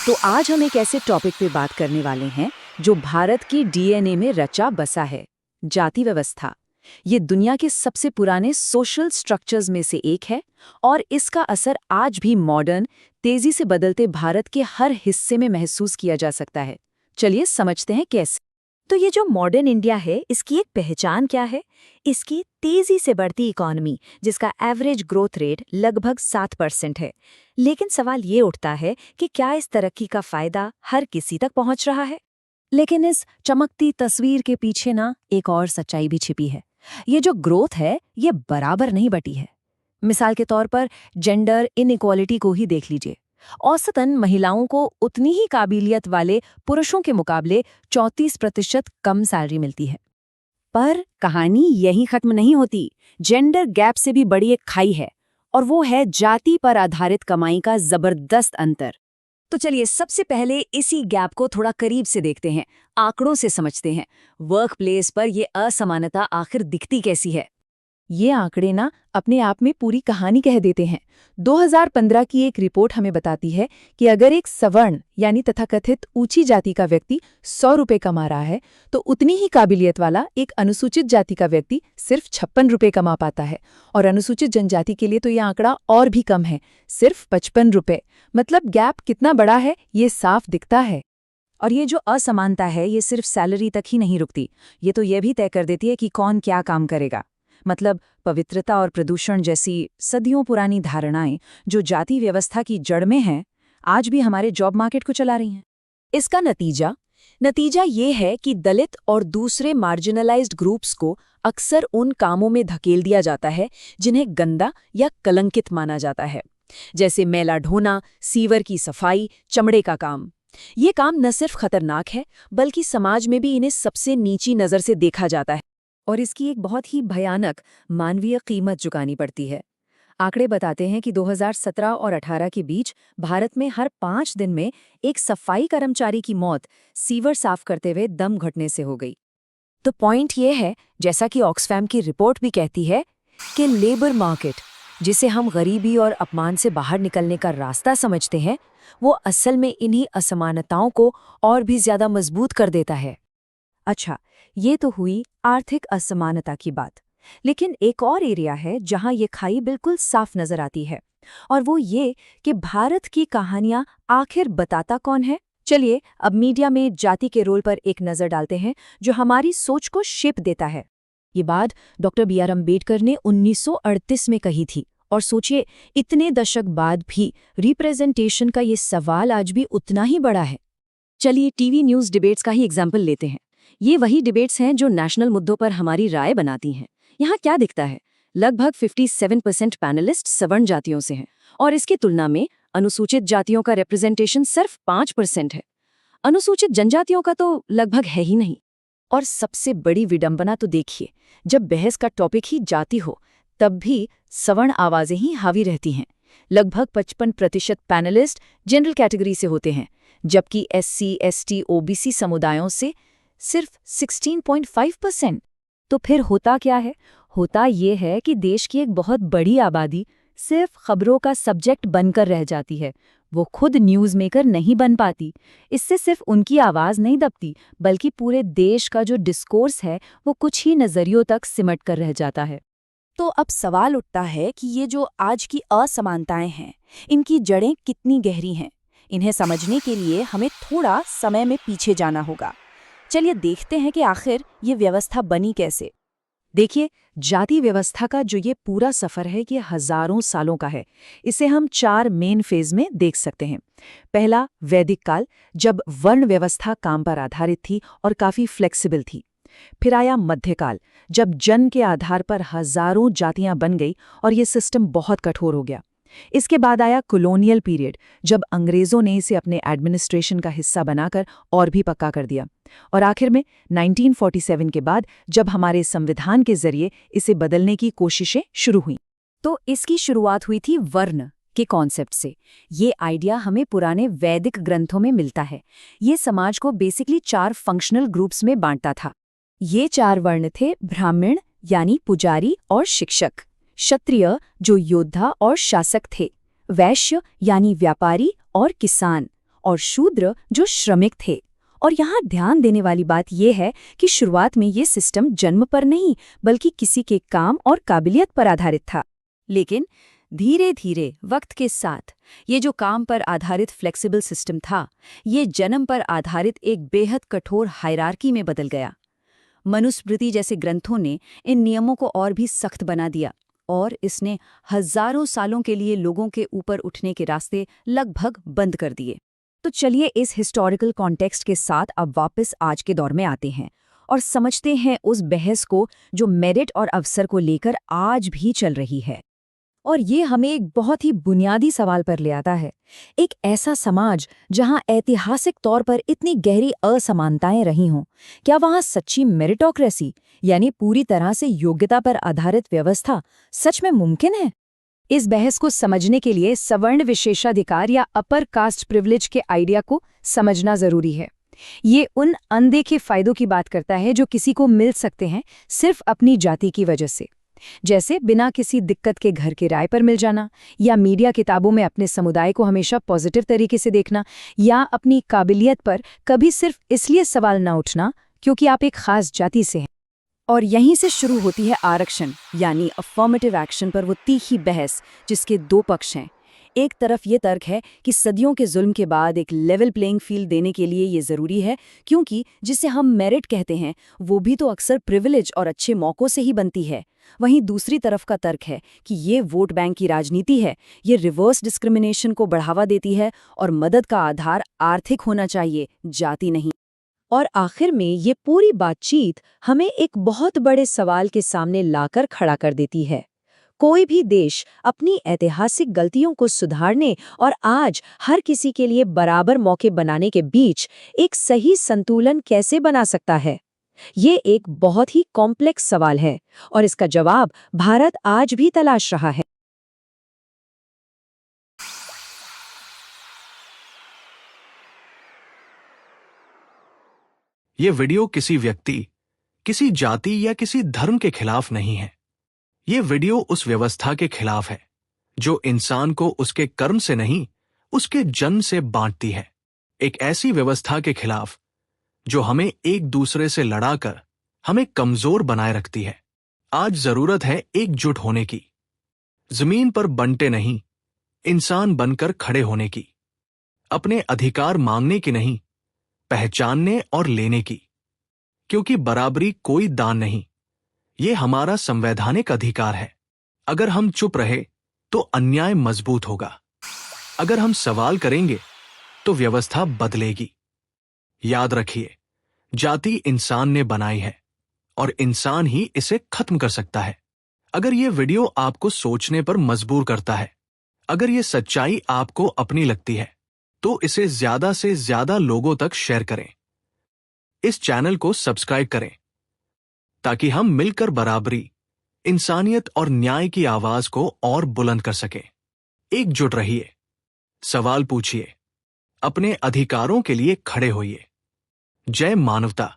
तो आज हम एक ऐसे टॉपिक पे बात करने वाले हैं जो भारत की डीएनए में रचा बसा है, जाति व्यवस्था। ये दुनिया के सबसे पुराने सोशल स्ट्रक्चर्स में से एक है और इसका असर आज भी मॉडर्न, तेजी से बदलते भारत के हर हिस्से में महसूस किया जा सकता है। चलिए समझते हैं कैसे। तो ये जो मॉडर्न इंडिया है, इसकी एक पहचान क्या है? इसकी तेजी से बढ़ती इकोनॉमी, जिसका एवरेज ग्रोथ रेट लगभग 7% है। लेकिन सवाल ये उठता है कि क्या इस तरक्की का फायदा हर किसी तक पहुंच रहा है? लेकिन इस चमकती तस्वीर के पीछे ना एक और सच्चाई भी छिपी है। ये जो ग्रोथ है, ये बराबर नहीं बटी है। मिसाल के तौर पर जेंडर इनइक्वालिटी को ही देख लीजिए। औसतन महिलाओं को उतनी ही काबिलियत वाले पुरुषों के मुकाबले 34% कम सैलरी मिलती है। पर कहानी यहीं खत्म नहीं होती। जेंडर गैप से भी बड़ी एक खाई है, और वो है जाति पर आधारित कमाई का जबरदस्त अंतर। तो चलिए सबसे पहले इसी गैप को थोड़ा करीब से देखते हैं, आंकड़ों से समझते हैं। वर्क प्लेस पर ये असमानता आखिर दिखती कैसी है? ये आंकड़े ना अपने आप में पूरी कहानी कह देते हैं। 2015 की एक रिपोर्ट हमें बताती है कि अगर एक सवर्ण यानी तथाकथित ऊंची जाति का व्यक्ति 100 रुपये कमा रहा है, तो उतनी ही काबिलियत वाला एक अनुसूचित जाति का व्यक्ति सिर्फ 56 रुपये कमा पाता है। और अनुसूचित जनजाति के लिए तो ये आंकड़ा और भी कम है, सिर्फ 55 रुपये। मतलब गैप कितना बड़ा है, ये साफ दिखता है। और ये जो असमानता है, ये सिर्फ सैलरी तक ही नहीं रुकती। ये तो ये भी तय कर देती है कि कौन क्या काम करेगा। मतलब पवित्रता और प्रदूषण जैसी सदियों पुरानी धारणाएं जो जाति व्यवस्था की जड़ में हैं, आज भी हमारे जॉब मार्केट को चला रही हैं। इसका नतीजा ये है कि दलित और दूसरे मार्जिनलाइज्ड ग्रुप्स को अक्सर उन कामों में धकेल दिया जाता है जिन्हें गंदा या कलंकित माना जाता है, जैसे मैला ढोना, सीवर की सफाई, चमड़े का काम। ये काम न सिर्फ खतरनाक है, बल्कि समाज में भी इन्हें सबसे नीची नज़र से देखा जाता है और इसकी एक बहुत ही भयानक मानवीय कीमत चुकानी पड़ती है। आंकड़े बताते हैं कि 2017 और 18 के बीच भारत में हर 5 दिन में एक सफाई कर्मचारी की मौत सीवर साफ करते हुए दम घुटने से हो गई। तो पॉइंट ये है, जैसा कि ऑक्सफैम की रिपोर्ट भी कहती है, कि लेबर मार्केट, जिसे हम गरीबी और अपमान से बाहर निकलने का रास्ता समझते हैं, वो असल में इन्हीं असमानताओं को और भी ज्यादा मजबूत कर देता है। अच्छा, ये तो हुई आर्थिक असमानता की बात। लेकिन एक और एरिया है जहां ये खाई बिल्कुल साफ नजर आती है, और वो ये कि भारत की कहानियां आखिर बताता कौन है। चलिए अब मीडिया में जाति के रोल पर एक नजर डालते हैं, जो हमारी सोच को शेप देता है। ये बात डॉक्टर बी आर अम्बेडकर ने 1938 में कही थी, और सोचिए इतने दशक बाद भी रिप्रेजेंटेशन का ये सवाल आज भी उतना ही बड़ा है। चलिए टीवी न्यूज़ डिबेट्स का ही एग्जाम्पल लेते हैं। ये वही डिबेट्स हैं जो नेशनल मुद्दों पर हमारी राय बनाती हैं। यहाँ क्या दिखता है? लगभग 57% पैनलिस्ट सवर्ण जातियों से हैं, और इसकी तुलना में अनुसूचित जातियों का रिप्रेजेंटेशन सिर्फ 5% है। अनुसूचित जनजातियों का तो लगभग है ही नहीं। और सबसे बड़ी विडंबना तो देखिए, जब बहस का टॉपिक ही जाति हो, तब भी सवर्ण आवाजें ही हावी रहती हैं। लगभग 55% पैनलिस्ट जनरल कैटेगरी से होते हैं, जबकि SC, ST, OBC समुदायों से सिर्फ 16.5%। तो फिर होता क्या है? होता ये है कि देश की एक बहुत बड़ी आबादी सिर्फ खबरों का सब्जेक्ट बनकर रह जाती है। वो खुद न्यूज़ मेकर नहीं बन पाती। इससे सिर्फ उनकी आवाज़ नहीं दबती, बल्कि पूरे देश का जो डिस्कोर्स है, वो कुछ ही नज़रियों तक सिमट कर रह जाता है। तो अब सवाल उठता है कि ये जो आज की असमानताएं हैं, इनकी जड़ें कितनी गहरी हैं? इन्हें समझने के लिए हमें थोड़ा समय में पीछे जाना होगा। चलिए देखते हैं कि आखिर ये व्यवस्था बनी कैसे। देखिए, जाति व्यवस्था का जो ये पूरा सफ़र है, ये हजारों सालों का है। इसे हम 4 मेन फेज में देख सकते हैं। पहला, वैदिक काल, जब वर्ण व्यवस्था काम पर आधारित थी और काफ़ी फ्लेक्सिबल थी। फिर आया मध्यकाल, जब जन्म के आधार पर हजारों जातियां बन गई और ये सिस्टम बहुत कठोर हो गया। इसके बाद आया कॉलोनियल पीरियड, जब अंग्रेज़ों ने इसे अपने एडमिनिस्ट्रेशन का हिस्सा बनाकर और भी पक्का कर दिया। और आखिर में 1947 के बाद, जब हमारे संविधान के जरिए इसे बदलने की कोशिशें शुरू हुईं। तो इसकी शुरुआत हुई थी वर्ण के कॉन्सेप्ट से। ये आइडिया हमें पुराने वैदिक ग्रंथों में मिलता है। ये समाज को बेसिकली 4 फंक्शनल ग्रुप्स में बांटता था। ये 4 वर्ण थे: ब्राह्मण यानी पुजारी और शिक्षक, क्षत्रिय जो योद्धा और शासक थे, वैश्य यानी व्यापारी और किसान, और शूद्र जो श्रमिक थे। और यहाँ ध्यान देने वाली बात यह है कि शुरुआत में ये सिस्टम जन्म पर नहीं बल्कि किसी के काम और काबिलियत पर आधारित था। लेकिन धीरे धीरे वक्त के साथ ये जो काम पर आधारित फ्लेक्सिबल सिस्टम था, ये जन्म पर आधारित एक बेहद कठोर हायरार्की में बदल गया। मनुस्मृति जैसे ग्रंथों ने इन नियमों को और भी सख्त बना दिया और इसने हजारों सालों के लिए लोगों के ऊपर उठने के रास्ते लगभग बंद कर दिए। तो चलिए इस हिस्टोरिकल कॉन्टेक्स्ट के साथ अब वापस आज के दौर में आते हैं और समझते हैं उस बहस को जो मेरिट और अवसर को लेकर आज भी चल रही है। और ये हमें एक बहुत ही बुनियादी सवाल पर ले आता है। एक ऐसा समाज जहां ऐतिहासिक तौर पर इतनी गहरी असमानताएं रही हों, क्या वहां सच्ची मेरिटोक्रेसी यानी पूरी तरह से योग्यता पर आधारित व्यवस्था सच में मुमकिन है? इस बहस को समझने के लिए सवर्ण विशेषाधिकार या अपर कास्ट प्रिविलेज के आइडिया को समझना जरूरी है। ये उन अनदेखे फायदों की बात करता है जो किसी को मिल सकते हैं सिर्फ अपनी जाति की वजह से, जैसे बिना किसी दिक्कत के घर किराए पर मिल जाना, या मीडिया किताबों में अपने समुदाय को हमेशा पॉजिटिव तरीके से देखना, या अपनी काबिलियत पर कभी सिर्फ इसलिए सवाल न उठना क्योंकि आप एक खास जाति से हैं। और यहीं से शुरू होती है आरक्षण यानी अफर्मेटिव एक्शन पर वो तीखी बहस जिसके दो पक्ष हैं। एक तरफ ये तर्क है कि सदियों के जुल्म के बाद एक लेवल प्लेइंग फील्ड देने के लिए ये ज़रूरी है, क्योंकि जिसे हम मेरिट कहते हैं वो भी तो अक्सर प्रिविलेज और अच्छे मौक़ों से ही बनती है। वहीं दूसरी तरफ का तर्क है कि ये वोट बैंक की राजनीति है, ये रिवर्स डिस्क्रिमिनेशन को बढ़ावा देती है और मदद का आधार आर्थिक होना चाहिए, जाति नहीं। और आखिर में ये पूरी बातचीत हमें एक बहुत बड़े सवाल के सामने लाकर खड़ा कर देती है। कोई भी देश अपनी ऐतिहासिक गलतियों को सुधारने और आज हर किसी के लिए बराबर मौके बनाने के बीच एक सही संतुलन कैसे बना सकता है? ये एक बहुत ही कॉम्प्लेक्स सवाल है और इसका जवाब भारत आज भी तलाश रहा है। ये वीडियो किसी व्यक्ति, किसी जाति या किसी धर्म के खिलाफ नहीं है। ये वीडियो उस व्यवस्था के खिलाफ है जो इंसान को उसके कर्म से नहीं, उसके जन्म से बांटती है। एक ऐसी व्यवस्था के खिलाफ जो हमें एक दूसरे से लड़ाकर हमें कमजोर बनाए रखती है। आज जरूरत है एकजुट होने की, जमीन पर बंटे नहीं, इंसान बनकर खड़े होने की, अपने अधिकार मांगने की नहीं, पहचानने और लेने की। क्योंकि बराबरी कोई दान नहीं, ये हमारा संवैधानिक अधिकार है। अगर हम चुप रहे तो अन्याय मजबूत होगा, अगर हम सवाल करेंगे तो व्यवस्था बदलेगी। याद रखिए, जाति इंसान ने बनाई है और इंसान ही इसे खत्म कर सकता है। अगर ये वीडियो आपको सोचने पर मजबूर करता है, अगर ये सच्चाई आपको अपनी लगती है, तो इसे ज्यादा से ज्यादा लोगों तक शेयर करें। इस चैनल को सब्सक्राइब करें ताकि हम मिलकर बराबरी, इंसानियत और न्याय की आवाज को और बुलंद कर सकें। एकजुट रहिए, सवाल पूछिए, अपने अधिकारों के लिए खड़े होइए। जय मानवता।